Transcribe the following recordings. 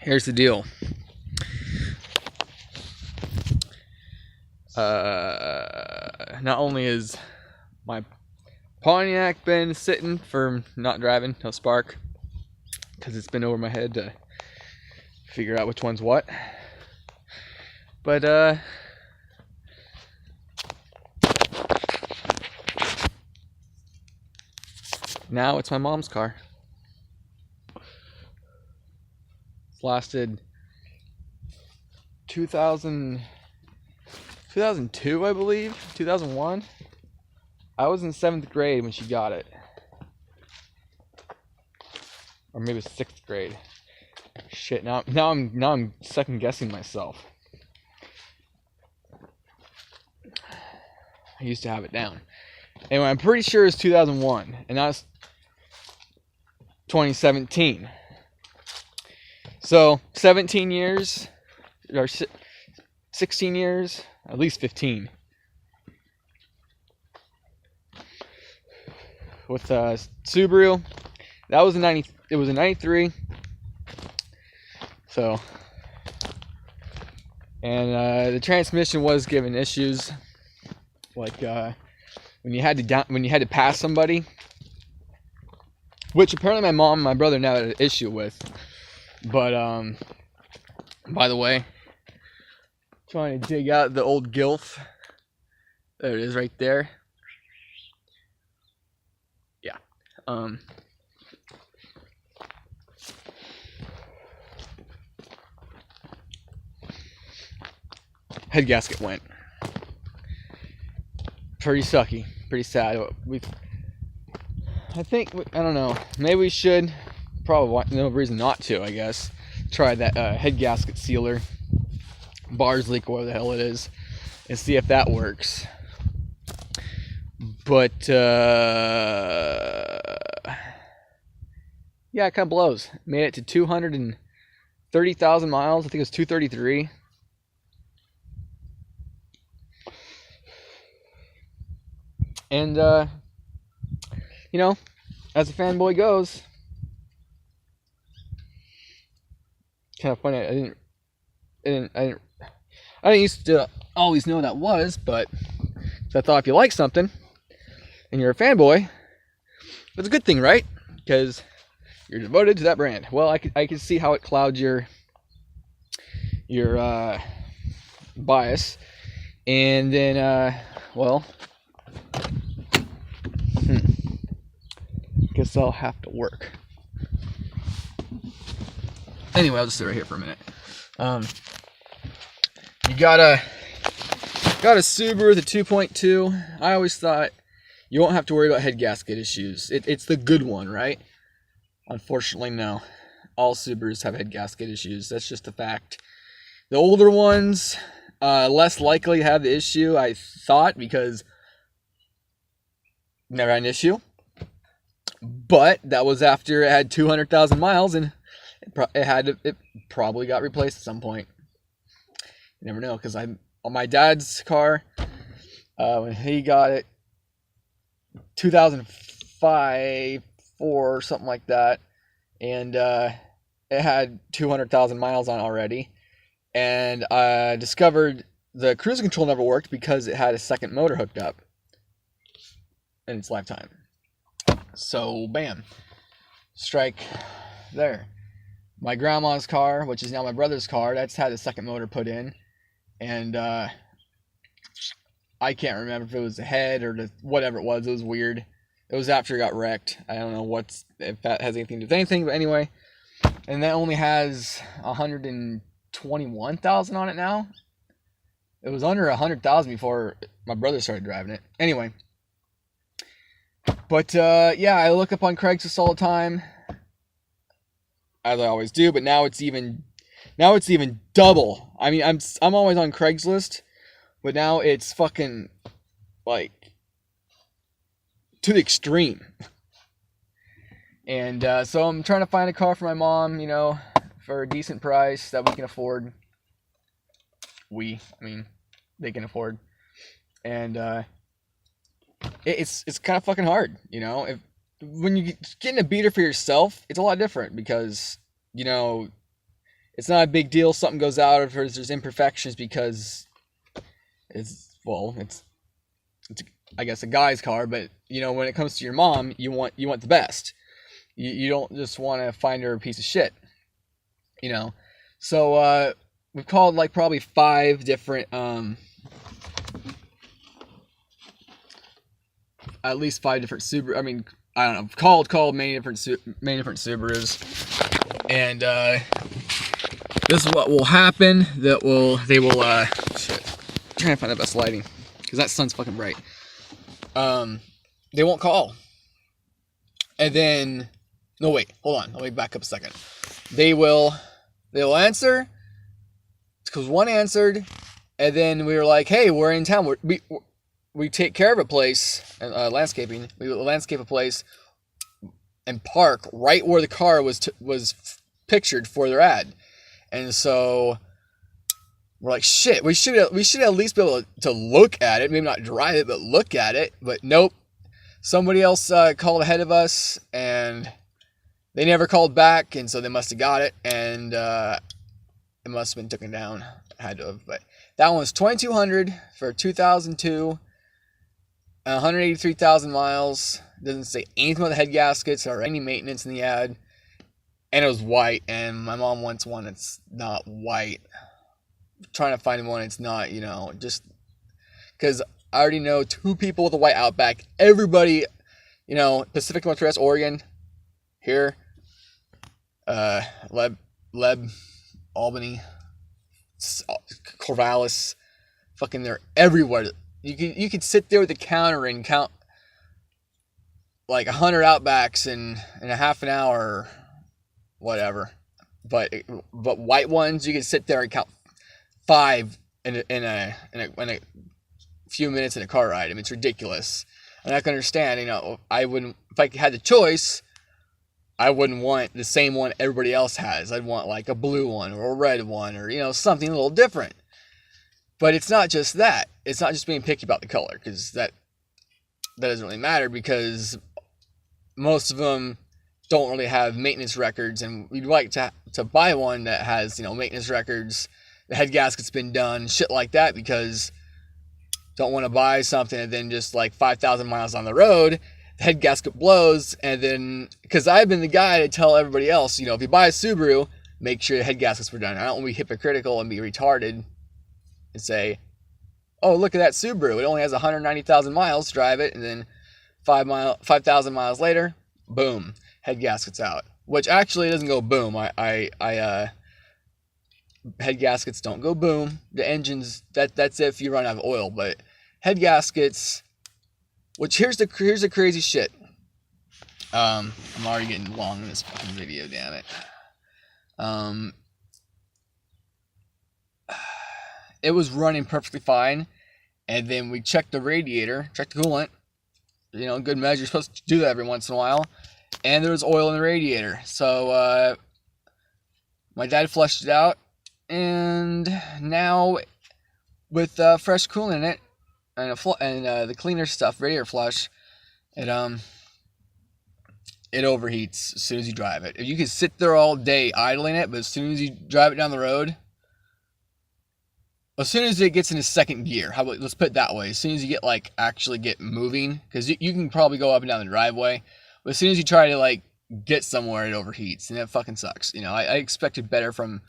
Here's the deal. Not only is my Pontiac been sitting for not driving, no spark, because it's been over my head to figure out which one's what. But now it's my mom's car. It's lasted 2002, I believe, 2001. I was in 7th grade when she got it. Or maybe 6th grade. Shit, now I'm second guessing myself. I used to have it down. Anyway, I'm pretty sure it's 2001, and now it's 2017. So 17 years, or 16 years, at least 15. With Subaru, that was a 90. It was a 93. So, and the transmission was giving issues, like when you had to pass somebody, which apparently my mom and my brother now had an issue with. But by the way, trying to dig out the old Gilf. There it is, right there. Yeah. Head gasket went. Pretty sucky, pretty sad. I don't know. Maybe we should. Probably no reason not to. I guess try that head gasket sealer, bars leak, whatever the hell it is, and see if that works. But yeah, it kind of blows. Made it to 230,000 miles. I think it was 233. And you know, as a fanboy goes, kind of funny. I didn't used to always know that was, but I thought if you like something and you're a fanboy, it's a good thing, right? Because you're devoted to that brand. Well, I could see how it clouds your bias, and then well, guess I'll have to work. Anyway, I'll just sit right here for a minute. You got a Subaru with a 2.2. I always thought you won't have to worry about head gasket issues. It's the good one, right? Unfortunately, no. All Subarus have head gasket issues. That's just a fact. The older ones, less likely to have the issue, I thought, because never had an issue. But that was after it had 200,000 miles, and it probably got replaced at some point. You never know, because on my dad's car, when he got it, 2005, 4, something like that, and it had 200,000 miles on it already, and I discovered the cruise control never worked because it had a second motor hooked up in its lifetime. So, bam, strike there. My grandma's car, which is now my brother's car, that's had a second motor put in, and I can't remember if it was the head or whatever it was. It was weird. It was after it got wrecked. I don't know if that has anything to do with anything, but anyway. And that only has 121,000 on it now. It was under 100,000 before my brother started driving it. Anyway. But yeah, I look up on Craigslist all the time, as I always do. But now it's even double. I mean, I'm always on Craigslist, but now it's fucking like to the extreme. And so I'm trying to find a car for my mom, for a decent price that we can afford. They can afford, and it's kind of fucking hard, when you get in a beater for yourself, it's a lot different because it's not a big deal. Something goes out if there's imperfections because it's I guess a guy's car, but when it comes to your mom, you want the best. You don't just want to find her a piece of shit. So we've called like probably 5 different at least 5 different Subaru. I mean, I don't know. Called many different Subarus, and this is what will happen. They will. Shit. I'm trying to find the best lighting because that sun's fucking bright. They won't call, and then no wait, hold on. Let me back up a second. They'll answer because one answered, and then we were like, hey, we're in town. We take care of a place, landscaping. We landscape a place and park right where the car was pictured for their ad. And so we're like, shit, we should at least be able to look at it. Maybe not drive it, but look at it. But nope. Somebody else called ahead of us, and they never called back, and so they must have got it, and it must have been taken down. Had to have, but that one was $2,200 for 2002. 183,000 miles. Doesn't say anything about the head gaskets or any maintenance in the ad. And it was white, and my mom wants one that's not white. I'm trying to find one that's not, just because I already know 2 people with a white Outback. Everybody, Pacific Northwest, Oregon, here, Leb, Albany, Corvallis, fucking they're everywhere. You could sit there with the counter and count like 100 Outbacks in a half an hour, or whatever. But white ones, you could sit there and count 5 in a few minutes in a car ride. I mean, it's ridiculous. And I can understand. I wouldn't, if I had the choice, I wouldn't want the same one everybody else has. I'd want like a blue one or a red one, or something a little different. But it's not just that. It's not just being picky about the color, because that doesn't really matter, because most of them don't really have maintenance records, and we'd like to buy one that has, maintenance records, the head gasket's been done, shit like that, because don't want to buy something and then just like 5,000 miles on the road, the head gasket blows, and then, because I've been the guy to tell everybody else, if you buy a Subaru, make sure the head gaskets were done. I don't want to be hypocritical and be retarded and say, oh, look at that Subaru. It only has 190,000 miles. Drive it, and then 5,000 miles later, boom, head gaskets out. Which actually doesn't go boom. Head gaskets don't go boom. The engines, that's if you run out of oil. But head gaskets, which here's the crazy shit. I'm already getting long in this fucking video. Damn it. It was running perfectly fine, and then we checked the radiator, checked the coolant, good measure. You're supposed to do that every once in a while, and there was oil in the radiator. So my dad flushed it out, and now with fresh coolant in it and the cleaner stuff, radiator flush, it overheats as soon as you drive it. You can sit there all day idling it, but as soon as you drive it down the road, as soon as it gets into second gear, let's put it that way. As soon as you actually get moving, because you can probably go up and down the driveway, but as soon as you try to get somewhere, it overheats, and it fucking sucks. I expected better from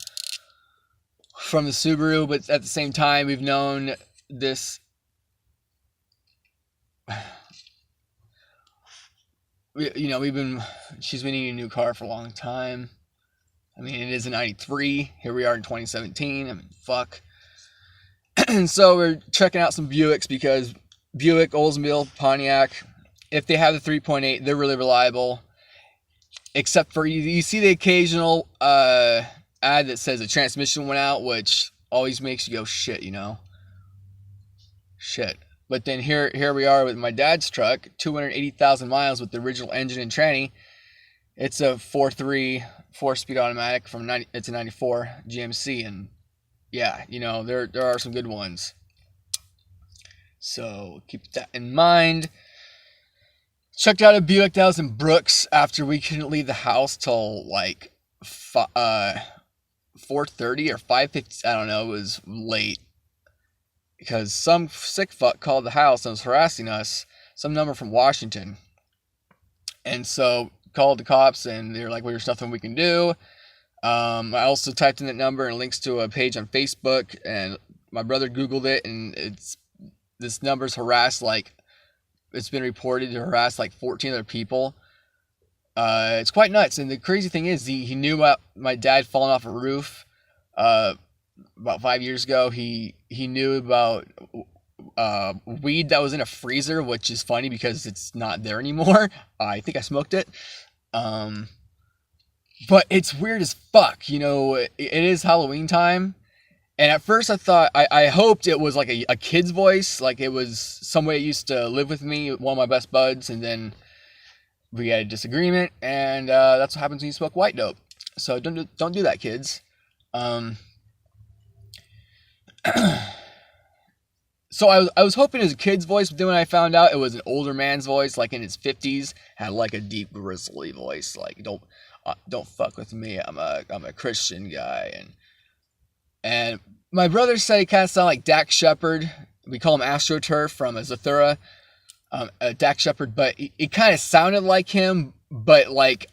the Subaru, but at the same time, we've known this. She's been needing a new car for a long time. I mean, it is a 93. Here we are in 2017. I mean, fuck. And so we're checking out some Buicks, because Buick, Oldsmobile, Pontiac, if they have the 3.8, they're really reliable. Except for, you see the occasional ad that says the transmission went out, which always makes you go, shit, Shit. But then here we are with my dad's truck, 280,000 miles with the original engine and tranny. It's a 4.3, 4-speed automatic it's a 94 GMC, and yeah, there are some good ones. So keep that in mind. Checked out a Buick that was in Brooks after we couldn't leave the house till 4:30 or 5:50. I don't know. It was late because some sick fuck called the house and was harassing us. Some number from Washington, and so called the cops, and they're like, "Well, there's nothing we can do." I also typed in that number and links to a page on Facebook, and my brother Googled it, and this number's harassed, like, it's been reported to harass like 14 other people. It's quite nuts. And the crazy thing is, he knew about my dad falling off a roof about 5 years ago. He knew about weed that was in a freezer, which is funny because it's not there anymore. I think I smoked it. But it's weird as fuck. You know, it is Halloween time. And at first I thought, I hoped it was like a kid's voice. Like it was somebody that used to live with me, one of my best buds. And then we had a disagreement. And that's what happens when you smoke white dope. So don't do that, kids. So I was hoping it was a kid's voice, but then when I found out it was an older man's voice, like in his 50s, had like a deep, grizzly voice. Like, don't fuck with me. I'm a Christian guy. And my brother said he kind of sounded like Dak Shepard. We call him AstroTurf from Zathura. Dak Shepard, but it kind of sounded like him, but like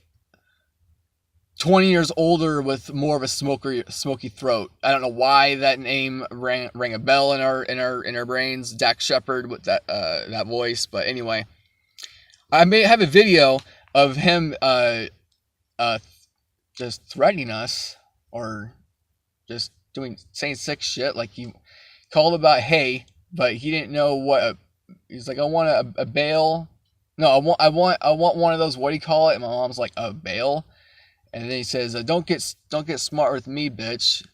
20 years older with more of a smoky throat. I don't know why that name rang a bell in our brains. Dak Shepard with that voice, but anyway, I may have a video of him just threatening us or just saying sick shit. Like he called about hay, but he didn't know what. He's like, I want a bale. No, I want one of those. What do you call it? And my mom's like, a bale. And then he says, don't get smart with me, bitch.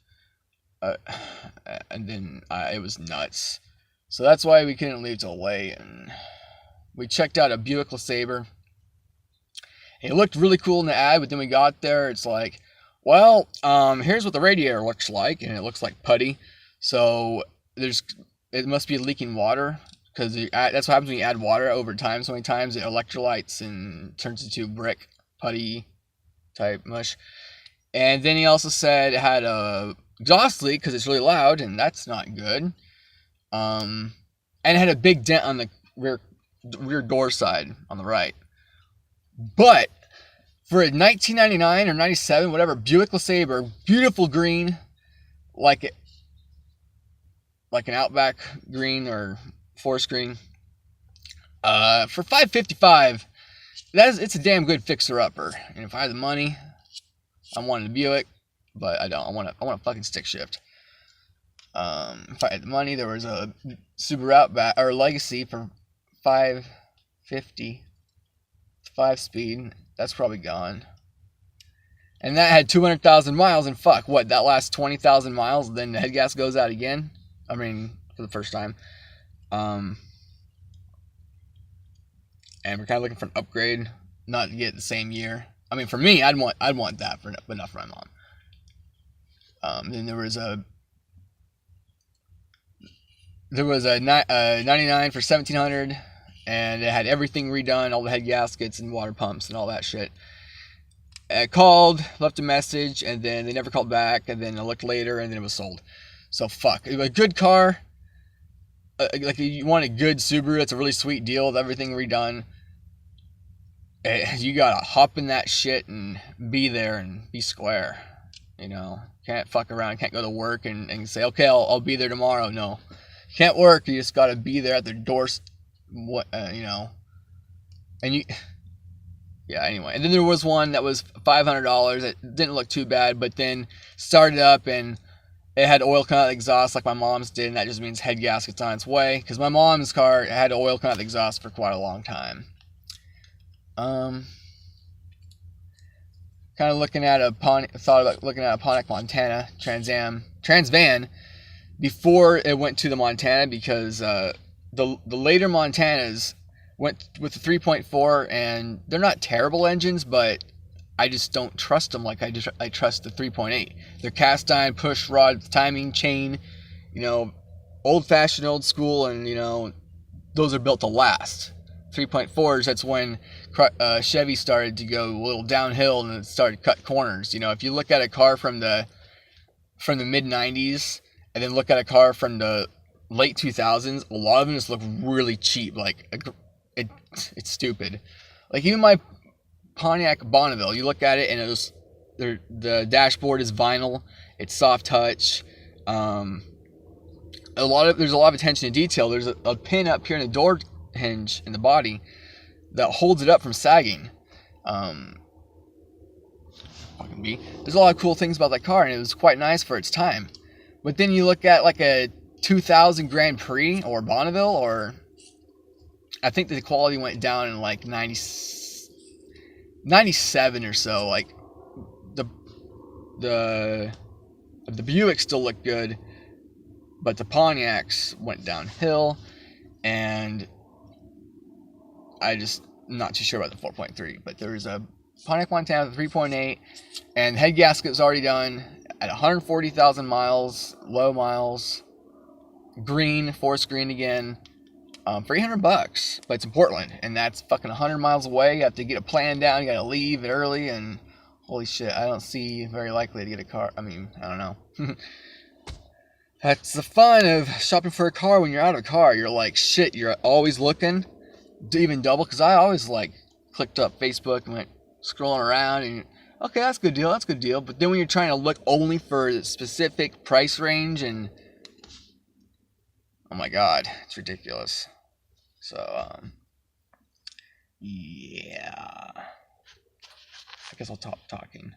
And then it was nuts. So that's why we couldn't leave till late. And we checked out a Buick LeSabre. It looked really cool in the ad, but then we got there. It's like, well, here's what the radiator looks like. And it looks like putty. So it must be leaking water. Because that's what happens when you add water over time. So many times it electrolytes and turns into brick, putty type mush. And then he also said it had a exhaust leak because it's really loud, and that's not good. And it had a big dent on the rear door side on the right. But for a 1999 or 97, whatever, Buick LeSabre, beautiful green, like an Outback green or forest green, for $555. It's a damn good fixer-upper. And if I had the money, I wanted a Buick, but I don't. I want a fucking stick shift. If I had the money, there was a Subaru Outback or Legacy for $550, 5-speed. That's probably gone. And that had 200,000 miles. And fuck, what? That last 20,000 miles, then the head gas goes out again. I mean, for the first time. And we're kind of looking for an upgrade, not to get the same year. I mean, for me, I'd want that, but not for my mom. Then there was a 99 for $1,700, and it had everything redone, all the head gaskets and water pumps and all that shit. I called, left a message, and then they never called back. And then I looked later, and then it was sold. So fuck, it was a good car. Like you want a good Subaru, it's a really sweet deal with everything redone. You gotta hop in that shit and be there and be square. You know, can't fuck around, can't go to work and say, okay, I'll be there tomorrow. No, can't work. You just gotta be there at their door. You know, and you. Yeah. Anyway, and then there was one that was $500. It didn't look too bad, but then started up and it had oil coming out of the exhaust like my mom's did, and that just means head gasket's on its way. Because my mom's car had oil coming out of the exhaust for quite a long time. Kind of looking at thought about looking at a Pontiac Montana Trans Van before it went to the Montana, because the later Montanas went with the 3.4, and they're not terrible engines, but I just don't trust them like I trust the 3.8. They're cast iron, push rod, timing chain, you know, old fashioned, old school, and you know, those are built to last. 3.4s, that's when Chevy started to go a little downhill and it started to cut corners. You know, if you look at a car from the from the mid 90s and then look at a car from the late 2000s, a lot of them just look really cheap. Like, it's stupid. Like, even my Pontiac Bonneville, you look at it and the dashboard is vinyl, it's soft touch. There's a lot of attention to detail. There's a pin up here in the door hinge in the body that holds it up from sagging. There's a lot of cool things about that car, and it was quite nice for its time. But then you look at like a 2000 Grand Prix or Bonneville, or I think the quality went down in like 97 or so. Like the Buick still looked good, but the Pontiacs went downhill, and I just not too sure about the 4.3. But there was a Pontiac Montana with 3.8, and the head gasket was already done at 140,000 miles, low miles, green, forest green again, for $800. But it's in Portland, and that's fucking 100 miles away. You have to get a plan down. You got to leave it early, and holy shit, I don't see very likely to get a car. I mean, I don't know. That's the fun of shopping for a car. When you're out of a car, you're like, shit, you're always looking, even double, because I always like clicked up Facebook and went scrolling around, and okay, that's a good deal, but then when you're trying to look only for a specific price range, and oh my god, it's ridiculous. So yeah, I guess I'll stop talking.